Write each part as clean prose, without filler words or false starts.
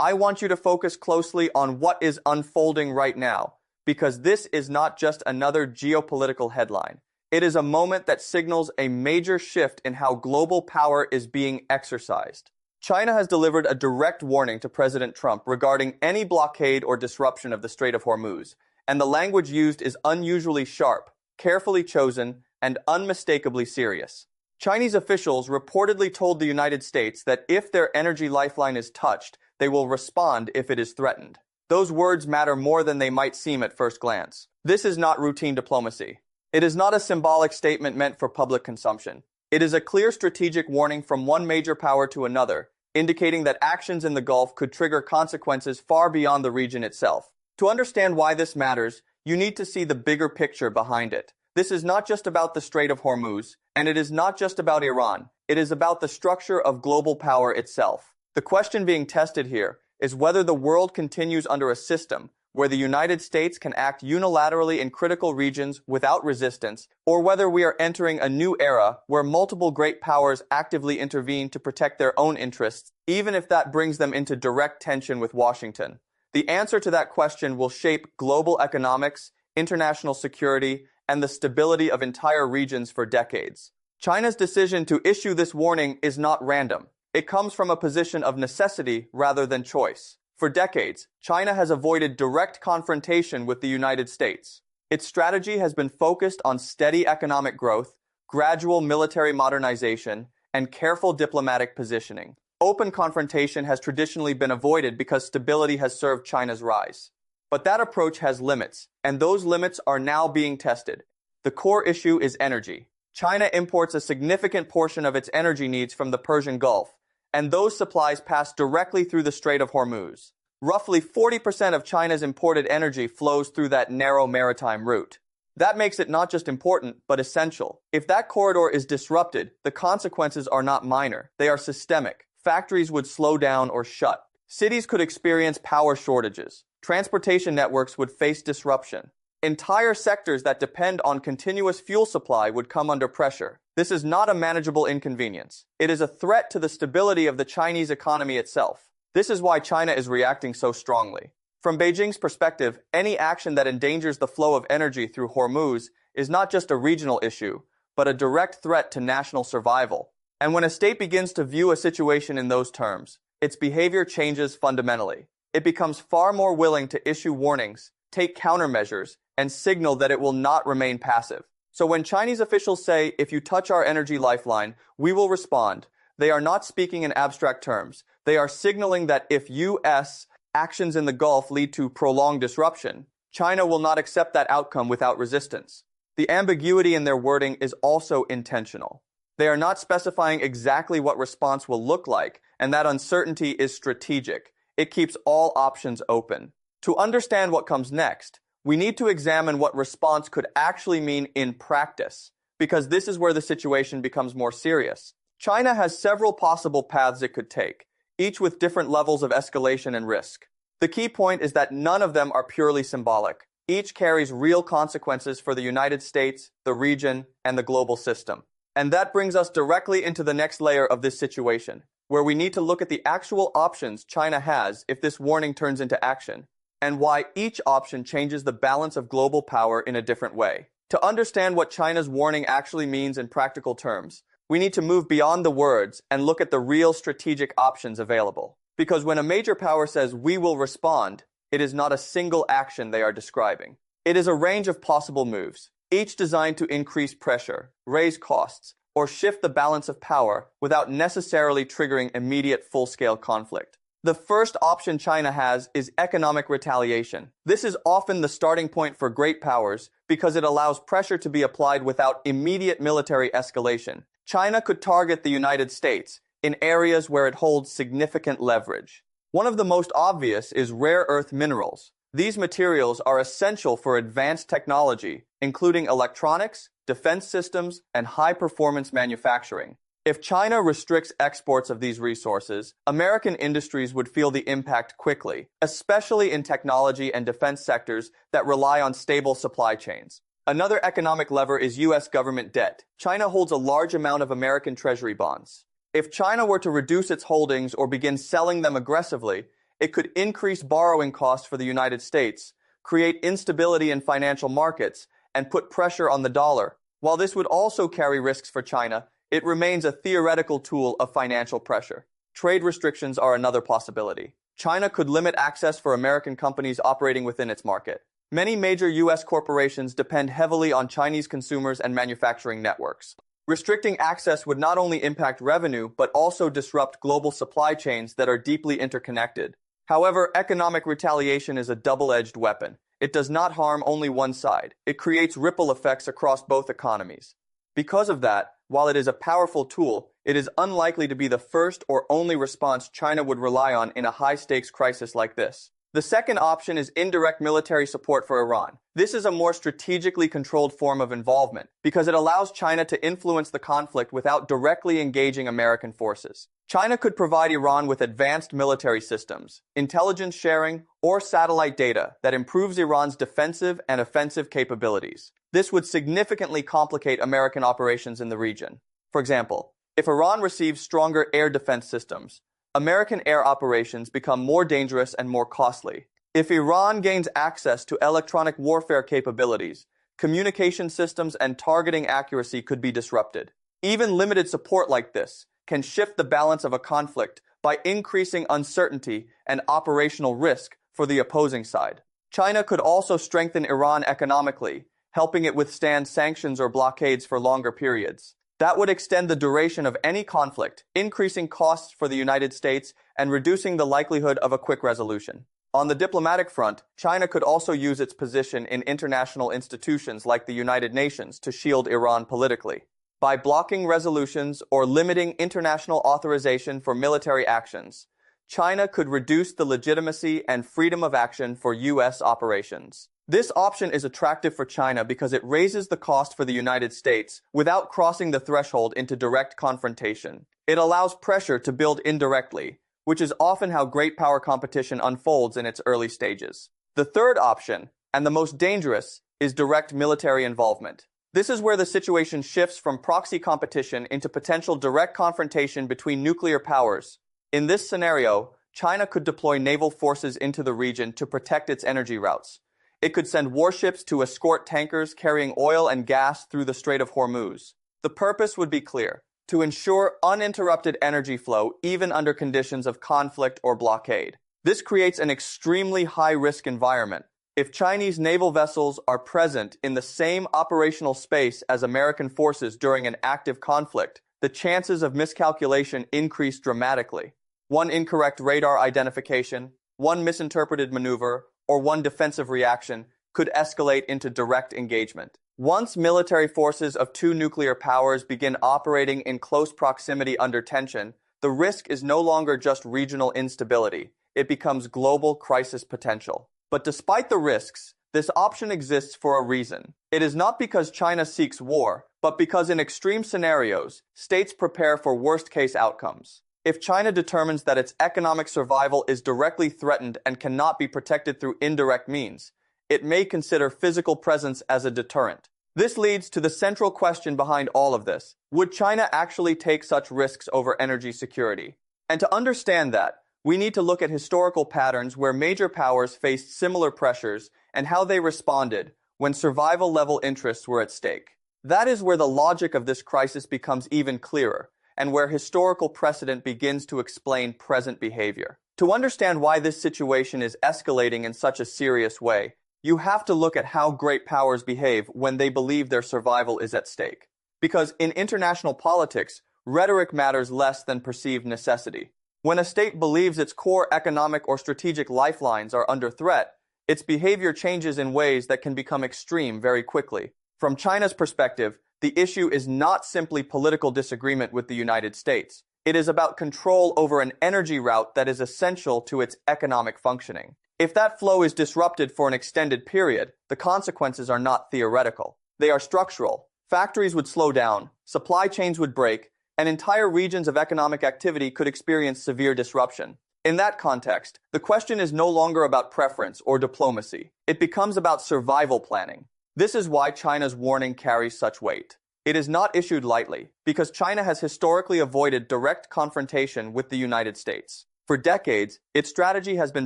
I want you to focus closely on what is unfolding right now, because this is not just another geopolitical headline. It is a moment that signals a major shift in how global power is being exercised. China has delivered a direct warning to President Trump regarding any blockade or disruption of the Strait of Hormuz, and the language used is unusually sharp, carefully chosen, and unmistakably serious. Chinese officials reportedly told the United States that if their energy lifeline is touched, they will respond if it is threatened. Those words matter more than they might seem at first glance. This is not routine diplomacy. It is not a symbolic statement meant for public consumption. It is a clear strategic warning from one major power to another, indicating that actions in the Gulf could trigger consequences far beyond the region itself. To understand why this matters, you need to see the bigger picture behind it. This is not just about the Strait of Hormuz, and it is not just about Iran. It is about the structure of global power itself. The question being tested here is whether the world continues under a system where the United States can act unilaterally in critical regions without resistance, or whether we are entering a new era where multiple great powers actively intervene to protect their own interests, even if that brings them into direct tension with Washington. The answer to that question will shape global economics, international security, and the stability of entire regions for decades. China's decision to issue this warning is not random. It comes from a position of necessity rather than choice. For decades, China has avoided direct confrontation with the United States. Its strategy has been focused on steady economic growth, gradual military modernization, and careful diplomatic positioning. Open confrontation has traditionally been avoided because stability has served China's rise. But that approach has limits, and those limits are now being tested. The core issue is energy. China imports a significant portion of its energy needs from the Persian Gulf, and those supplies pass directly through the Strait of Hormuz. Roughly 40% of China's imported energy flows through that narrow maritime route. That makes it not just important, but essential. If that corridor is disrupted, the consequences are not minor. They are systemic. Factories would slow down or shut. Cities could experience power shortages. Transportation networks would face disruption. Entire sectors that depend on continuous fuel supply would come under pressure. This is not a manageable inconvenience. It is a threat to the stability of the Chinese economy itself. This is why China is reacting so strongly. From Beijing's perspective, any action that endangers the flow of energy through Hormuz is not just a regional issue, but a direct threat to national survival. And when a state begins to view a situation in those terms, its behavior changes fundamentally. It becomes far more willing to issue warnings, take countermeasures, and signal that it will not remain passive. So when Chinese officials say, if you touch our energy lifeline, we will respond, they are not speaking in abstract terms. They are signaling that if U.S. actions in the Gulf lead to prolonged disruption, China will not accept that outcome without resistance. The ambiguity in their wording is also intentional. They are not specifying exactly what response will look like, and that uncertainty is strategic. It keeps all options open. To understand what comes next, we need to examine what response could actually mean in practice, because this is where the situation becomes more serious. China has several possible paths it could take, each with different levels of escalation and risk. The key point is that none of them are purely symbolic. Each carries real consequences for the United States, the region, and the global system. And that brings us directly into the next layer of this situation, where we need to look at the actual options China has if this warning turns into action, and why each option changes the balance of global power in a different way. To understand what China's warning actually means in practical terms, we need to move beyond the words and look at the real strategic options available. Because when a major power says we will respond, it is not a single action they are describing. It is a range of possible moves, each designed to increase pressure, raise costs, or shift the balance of power without necessarily triggering immediate full-scale conflict. The first option China has is economic retaliation. This is often the starting point for great powers because it allows pressure to be applied without immediate military escalation. China could target the United States in areas where it holds significant leverage. One of the most obvious is rare earth minerals. These materials are essential for advanced technology, including electronics, defense systems, and high-performance manufacturing. If China restricts exports of these resources, American industries would feel the impact quickly, especially in technology and defense sectors that rely on stable supply chains. Another economic lever is U.S. government debt. China holds a large amount of American Treasury bonds. If China were to reduce its holdings or begin selling them aggressively, It could increase borrowing costs for the United States, create instability in financial markets, and put pressure on the dollar. While this would also carry risks for China, it remains a theoretical tool of financial pressure. Trade restrictions are another possibility. China could limit access for American companies operating within its market. Many major U.S. corporations depend heavily on Chinese consumers and manufacturing networks. Restricting access would not only impact revenue, but also disrupt global supply chains that are deeply interconnected. However, economic retaliation is a double-edged weapon. It does not harm only one side. It creates ripple effects across both economies. Because of that, while it is a powerful tool, it is unlikely to be the first or only response China would rely on in a high-stakes crisis like this. The second option is indirect military support for Iran. This is a more strategically controlled form of involvement because it allows China to influence the conflict without directly engaging American forces. China could provide Iran with advanced military systems, intelligence sharing, or satellite data that improves Iran's defensive and offensive capabilities. This would significantly complicate American operations in the region. For example, if Iran receives stronger air defense systems, American air operations become more dangerous and more costly. If Iran gains access to electronic warfare capabilities, communication systems and targeting accuracy could be disrupted. Even limited support like this can shift the balance of a conflict by increasing uncertainty and operational risk for the opposing side. China could also strengthen Iran economically, helping it withstand sanctions or blockades for longer periods. That would extend the duration of any conflict, increasing costs for the United States and reducing the likelihood of a quick resolution. On the diplomatic front, China could also use its position in international institutions like the United Nations to shield Iran politically. By blocking resolutions or limiting international authorization for military actions, China could reduce the legitimacy and freedom of action for U.S. operations. This option is attractive for China because it raises the cost for the United States without crossing the threshold into direct confrontation. It allows pressure to build indirectly, which is often how great power competition unfolds in its early stages. The third option, and the most dangerous, is direct military involvement. This is where the situation shifts from proxy competition into potential direct confrontation between nuclear powers. In this scenario, China could deploy naval forces into the region to protect its energy routes. It could send warships to escort tankers carrying oil and gas through the Strait of Hormuz. The purpose would be clear: to ensure uninterrupted energy flow even under conditions of conflict or blockade. This creates an extremely high-risk environment. If Chinese naval vessels are present in the same operational space as American forces during an active conflict, the chances of miscalculation increase dramatically. One incorrect radar identification, one misinterpreted maneuver, or one defensive reaction could escalate into direct engagement. Once military forces of two nuclear powers begin operating in close proximity under tension, the risk is no longer just regional instability. It becomes global crisis potential. But despite the risks, this option exists for a reason. It is not because China seeks war, but because in extreme scenarios, states prepare for worst-case outcomes. If China determines that its economic survival is directly threatened and cannot be protected through indirect means, it may consider physical presence as a deterrent. This leads to the central question behind all of this. Would China actually take such risks over energy security? And to understand that, we need to look at historical patterns where major powers faced similar pressures and how they responded when survival-level interests were at stake. That is where the logic of this crisis becomes even clearer, and where historical precedent begins to explain present behavior. To understand why this situation is escalating in such a serious way, you have to look at how great powers behave when they believe their survival is at stake. Because in international politics, rhetoric matters less than perceived necessity. When a state believes its core economic or strategic lifelines are under threat, its behavior changes in ways that can become extreme very quickly. From China's perspective, the issue is not simply political disagreement with the United States. It is about control over an energy route that is essential to its economic functioning. If that flow is disrupted for an extended period, the consequences are not theoretical. They are structural. Factories would slow down, supply chains would break, and entire regions of economic activity could experience severe disruption. In that context, the question is no longer about preference or diplomacy. It becomes about survival planning. This is why China's warning carries such weight. It is not issued lightly, because China has historically avoided direct confrontation with the United States. For decades, its strategy has been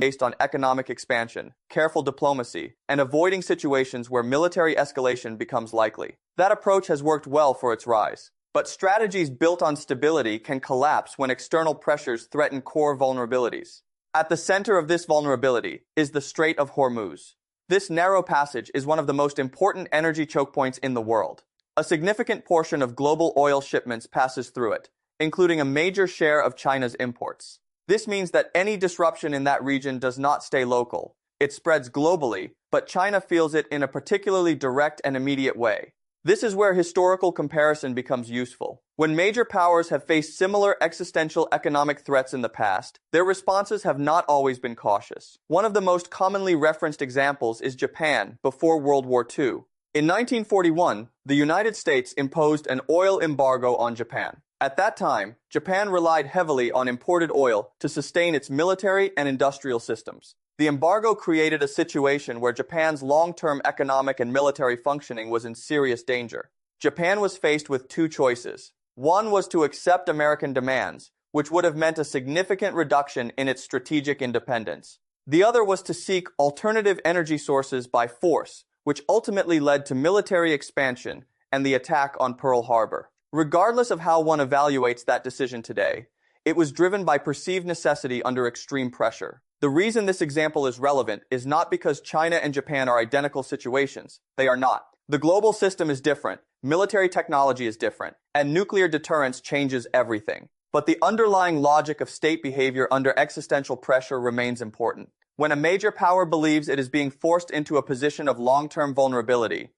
based on economic expansion, careful diplomacy, and avoiding situations where military escalation becomes likely. That approach has worked well for its rise. But strategies built on stability can collapse when external pressures threaten core vulnerabilities. At the center of this vulnerability is the Strait of Hormuz. This narrow passage is one of the most important energy choke points in the world. A significant portion of global oil shipments passes through it, including a major share of China's imports. This means that any disruption in that region does not stay local. It spreads globally, but China feels it in a particularly direct and immediate way. This is where historical comparison becomes useful. When major powers have faced similar existential economic threats in the past, their responses have not always been cautious. One of the most commonly referenced examples is Japan before World War II. In 1941, the United States imposed an oil embargo on Japan. At that time, Japan relied heavily on imported oil to sustain its military and industrial systems. The embargo created a situation where Japan's long-term economic and military functioning was in serious danger. Japan was faced with two choices. One was to accept American demands, which would have meant a significant reduction in its strategic independence. The other was to seek alternative energy sources by force, which ultimately led to military expansion and the attack on Pearl Harbor. Regardless of how one evaluates that decision today, it was driven by perceived necessity under extreme pressure. The reason this example is relevant is not because China and Japan are identical situations. They are not. The global system is different, military technology is different, and nuclear deterrence changes everything. But the underlying logic of state behavior under existential pressure remains important. When a major power believes it is being forced into a position of long-term vulnerability,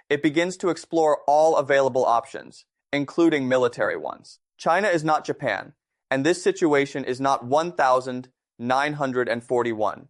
it begins to explore all available options, including military ones. China is not Japan, and this situation is not 1941.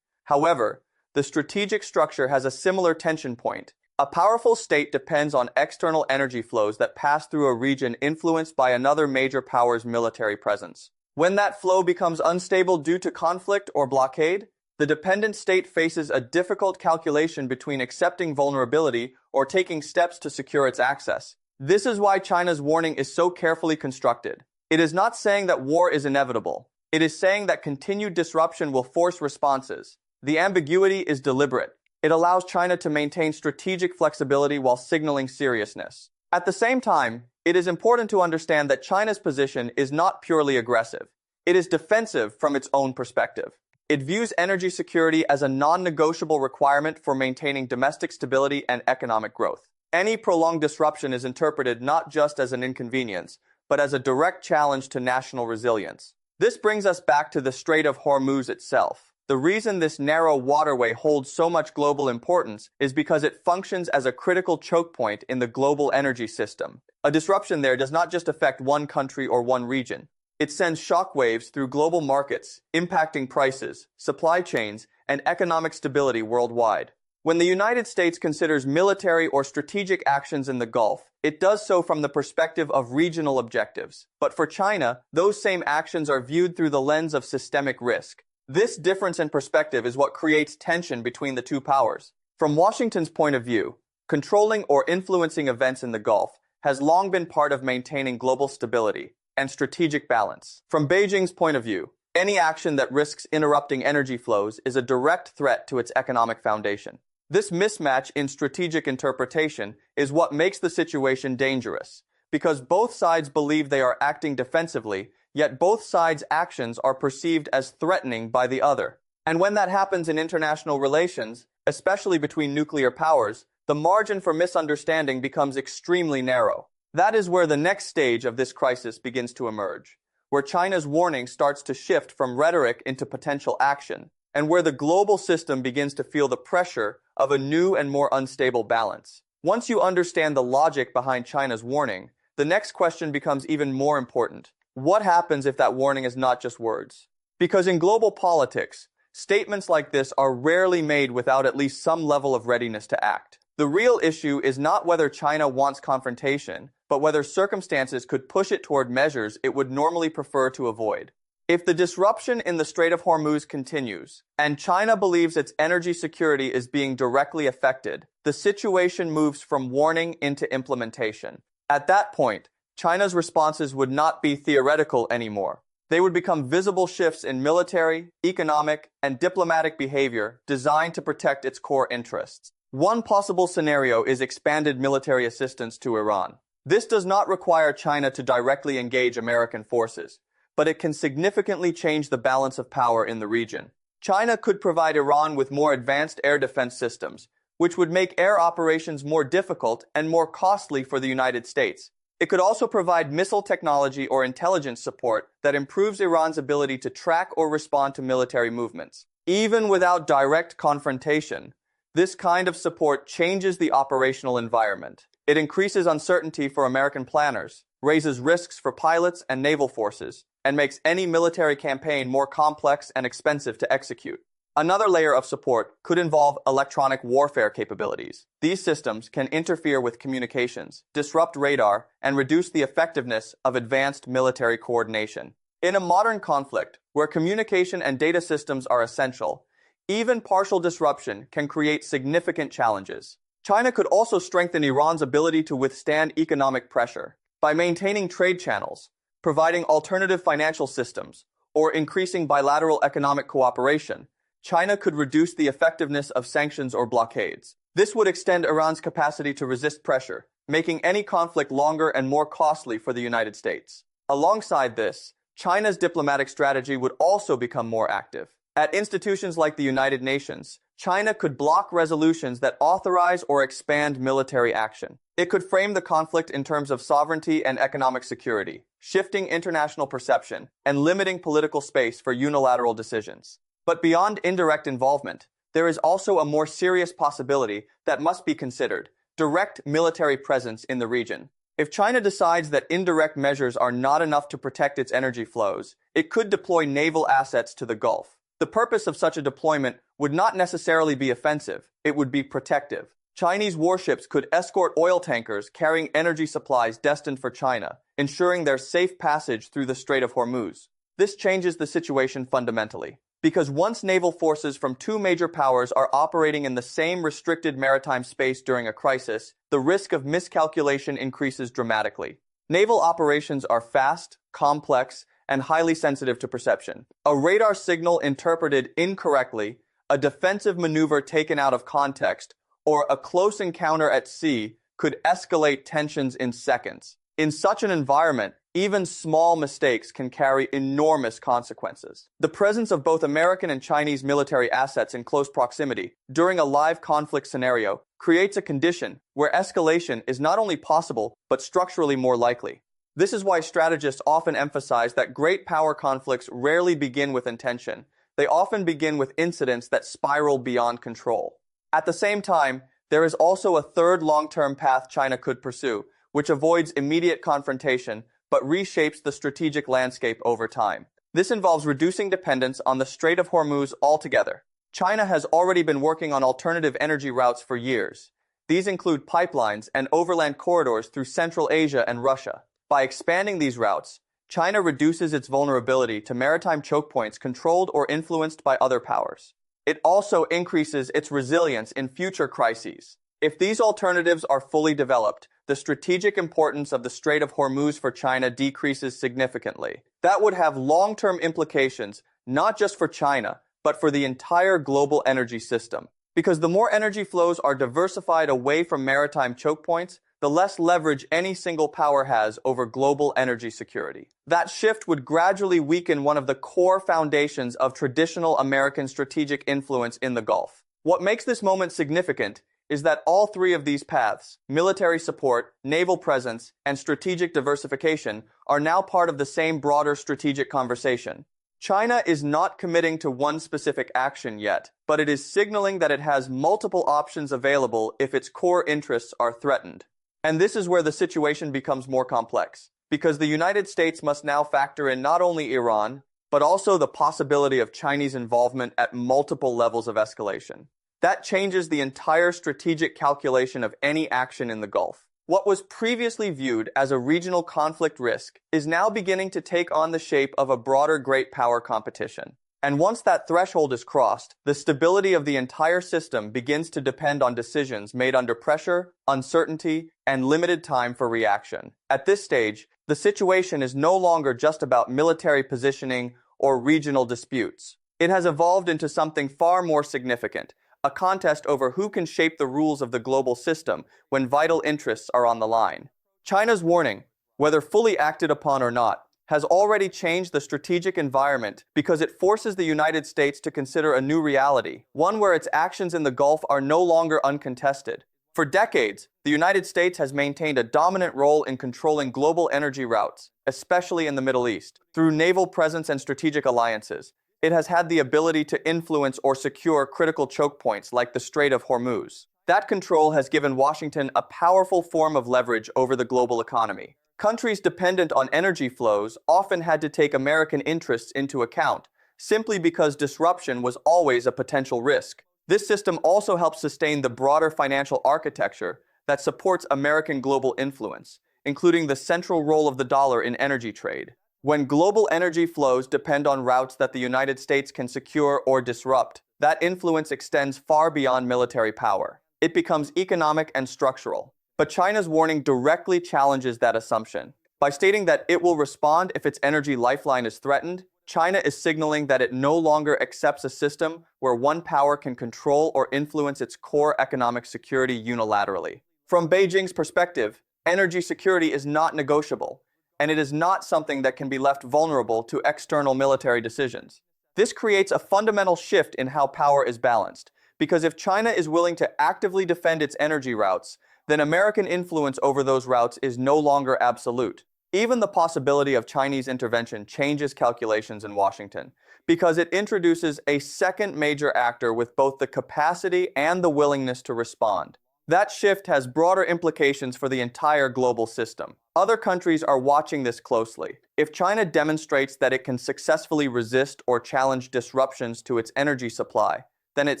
However, the strategic structure has a similar tension point. A powerful state depends on external energy flows that pass through a region influenced by another major power's military presence. When that flow becomes unstable due to conflict or blockade, the dependent state faces a difficult calculation between accepting vulnerability or taking steps to secure its access. This is why China's warning is so carefully constructed. It is not saying that war is inevitable. It is saying that continued disruption will force responses. The ambiguity is deliberate. It allows China to maintain strategic flexibility while signaling seriousness. At the same time, it is important to understand that China's position is not purely aggressive. It is defensive from its own perspective. It views energy security as a non-negotiable requirement for maintaining domestic stability and economic growth. Any prolonged disruption is interpreted not just as an inconvenience, but as a direct challenge to national resilience. This brings us back to the Strait of Hormuz itself. The reason this narrow waterway holds so much global importance is because it functions as a critical choke point in the global energy system. A disruption there does not just affect one country or one region. It sends shockwaves through global markets, impacting prices, supply chains, and economic stability worldwide. When the United States considers military or strategic actions in the Gulf, it does so from the perspective of regional objectives. But for China, those same actions are viewed through the lens of systemic risk. This difference in perspective is what creates tension between the two powers. From Washington's point of view, controlling or influencing events in the Gulf has long been part of maintaining global stability and strategic balance. From Beijing's point of view, any action that risks interrupting energy flows is a direct threat to its economic foundation. This mismatch in strategic interpretation is what makes the situation dangerous, because both sides believe they are acting defensively, yet both sides' actions are perceived as threatening by the other. And when that happens in international relations, especially between nuclear powers, the margin for misunderstanding becomes extremely narrow. That is where the next stage of this crisis begins to emerge, where China's warning starts to shift from rhetoric into potential action, and where the global system begins to feel the pressure of a new and more unstable balance. Once you understand the logic behind China's warning, the next question becomes even more important. What happens if that warning is not just words? Because in global politics, statements like this are rarely made without at least some level of readiness to act. The real issue is not whether China wants confrontation, but whether circumstances could push it toward measures it would normally prefer to avoid. If the disruption in the Strait of Hormuz continues, and China believes its energy security is being directly affected, the situation moves from warning into implementation. At that point, China's responses would not be theoretical anymore. They would become visible shifts in military, economic, and diplomatic behavior designed to protect its core interests. One possible scenario is expanded military assistance to Iran. This does not require China to directly engage American forces, but it can significantly change the balance of power in the region. China could provide Iran with more advanced air defense systems, which would make air operations more difficult and more costly for the United States. It could also provide missile technology or intelligence support that improves Iran's ability to track or respond to military movements. Even without direct confrontation, this kind of support changes the operational environment. It increases uncertainty for American planners, raises risks for pilots and naval forces, and makes any military campaign more complex and expensive to execute. Another layer of support could involve electronic warfare capabilities. These systems can interfere with communications, disrupt radar, and reduce the effectiveness of advanced military coordination. In a modern conflict, where communication and data systems are essential, even partial disruption can create significant challenges. China could also strengthen Iran's ability to withstand economic pressure by maintaining trade channels, providing alternative financial systems, or increasing bilateral economic cooperation. China could reduce the effectiveness of sanctions or blockades. This would extend Iran's capacity to resist pressure, making any conflict longer and more costly for the United States. Alongside this, China's diplomatic strategy would also become more active. At institutions like the United Nations, China could block resolutions that authorize or expand military action. It could frame the conflict in terms of sovereignty and economic security, shifting international perception and limiting political space for unilateral decisions. But beyond indirect involvement, there is also a more serious possibility that must be considered: direct military presence in the region. If China decides that indirect measures are not enough to protect its energy flows, it could deploy naval assets to the Gulf. The purpose of such a deployment would not necessarily be offensive, it would be protective. Chinese warships could escort oil tankers carrying energy supplies destined for China, ensuring their safe passage through the Strait of Hormuz. This changes the situation fundamentally, because once naval forces from two major powers are operating in the same restricted maritime space during a crisis, the risk of miscalculation increases dramatically. Naval operations are fast, complex, and highly sensitive to perception. A radar signal interpreted incorrectly, a defensive maneuver taken out of context, or a close encounter at sea could escalate tensions in seconds. In such an environment, even small mistakes can carry enormous consequences. The presence of both American and Chinese military assets in close proximity during a live conflict scenario creates a condition where escalation is not only possible, but structurally more likely. This is why strategists often emphasize that great power conflicts rarely begin with intention. They often begin with incidents that spiral beyond control. At the same time, there is also a third long-term path China could pursue, which avoids immediate confrontation but reshapes the strategic landscape over time. This involves reducing dependence on the Strait of Hormuz altogether. China has already been working on alternative energy routes for years. These include pipelines and overland corridors through Central Asia and Russia. By expanding these routes, China reduces its vulnerability to maritime choke points controlled or influenced by other powers. It also increases its resilience in future crises. If these alternatives are fully developed, the strategic importance of the Strait of Hormuz for China decreases significantly. That would have long-term implications, not just for China, but for the entire global energy system. Because the more energy flows are diversified away from maritime choke points, the less leverage any single power has over global energy security. That shift would gradually weaken one of the core foundations of traditional American strategic influence in the Gulf. What makes this moment significant is that all three of these paths, military support, naval presence, and strategic diversification, are now part of the same broader strategic conversation. China is not committing to one specific action yet, but it is signaling that it has multiple options available if its core interests are threatened. And this is where the situation becomes more complex, because the United States must now factor in not only Iran, but also the possibility of Chinese involvement at multiple levels of escalation. That changes the entire strategic calculation of any action in the Gulf. What was previously viewed as a regional conflict risk is now beginning to take on the shape of a broader great power competition. And once that threshold is crossed, the stability of the entire system begins to depend on decisions made under pressure, uncertainty, and limited time for reaction. At this stage, The situation is no longer just about military positioning or regional disputes. It has evolved into something far more significant, a contest over who can shape the rules of the global system when vital interests are on the line. China's warning, whether fully acted upon or not, has already changed the strategic environment because it forces the United States to consider a new reality, one where its actions in the Gulf are no longer uncontested. For decades, the United States has maintained a dominant role in controlling global energy routes, especially in the Middle East. Through naval presence and strategic alliances, it has had the ability to influence or secure critical choke points like the Strait of Hormuz. That control has given Washington a powerful form of leverage over the global economy. Countries dependent on energy flows often had to take American interests into account, simply because disruption was always a potential risk. This system also helps sustain the broader financial architecture that supports American global influence, including the central role of the dollar in energy trade. When global energy flows depend on routes that the United States can secure or disrupt, that influence extends far beyond military power. It becomes economic and structural. But China's warning directly challenges that assumption. By stating that it will respond if its energy lifeline is threatened, China is signaling that it no longer accepts a system where one power can control or influence its core economic security unilaterally. From Beijing's perspective, energy security is not negotiable, and it is not something that can be left vulnerable to external military decisions. This creates a fundamental shift in how power is balanced, because if China is willing to actively defend its energy routes, then American influence over those routes is no longer absolute. Even the possibility of Chinese intervention changes calculations in Washington, because it introduces a second major actor with both the capacity and the willingness to respond. That shift has broader implications for the entire global system. Other countries are watching this closely. If China demonstrates that it can successfully resist or challenge disruptions to its energy supply, then it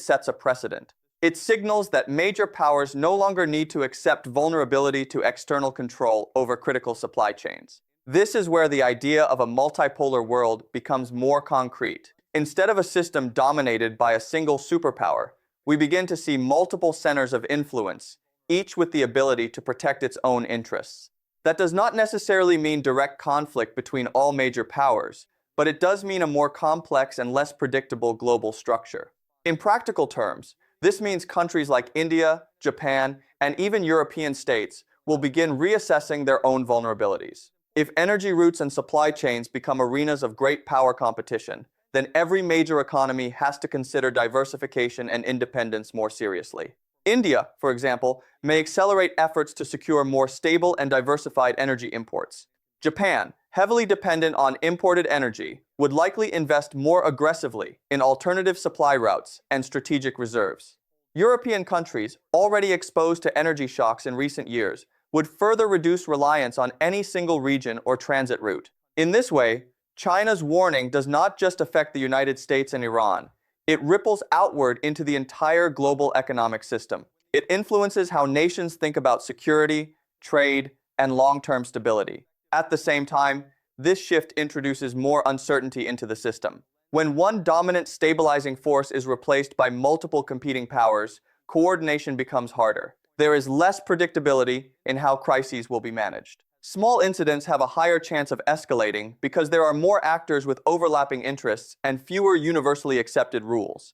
sets a precedent. It signals that major powers no longer need to accept vulnerability to external control over critical supply chains. This is where the idea of a multipolar world becomes more concrete. Instead of a system dominated by a single superpower, we begin to see multiple centers of influence, each with the ability to protect its own interests. That does not necessarily mean direct conflict between all major powers, but it does mean a more complex and less predictable global structure. In practical terms, this means countries like India, Japan, and even European states will begin reassessing their own vulnerabilities. If energy routes and supply chains become arenas of great power competition, then every major economy has to consider diversification and independence more seriously. India, for example, may accelerate efforts to secure more stable and diversified energy imports. Japan, heavily dependent on imported energy, would likely invest more aggressively in alternative supply routes and strategic reserves. European countries, already exposed to energy shocks in recent years, would further reduce reliance on any single region or transit route. In this way, China's warning does not just affect the United States and Iran. It ripples outward into the entire global economic system. It influences how nations think about security, trade, and long-term stability. At the same time, this shift introduces more uncertainty into the system. When one dominant stabilizing force is replaced by multiple competing powers, coordination becomes harder. There is less predictability in how crises will be managed. Small incidents have a higher chance of escalating because there are more actors with overlapping interests and fewer universally accepted rules.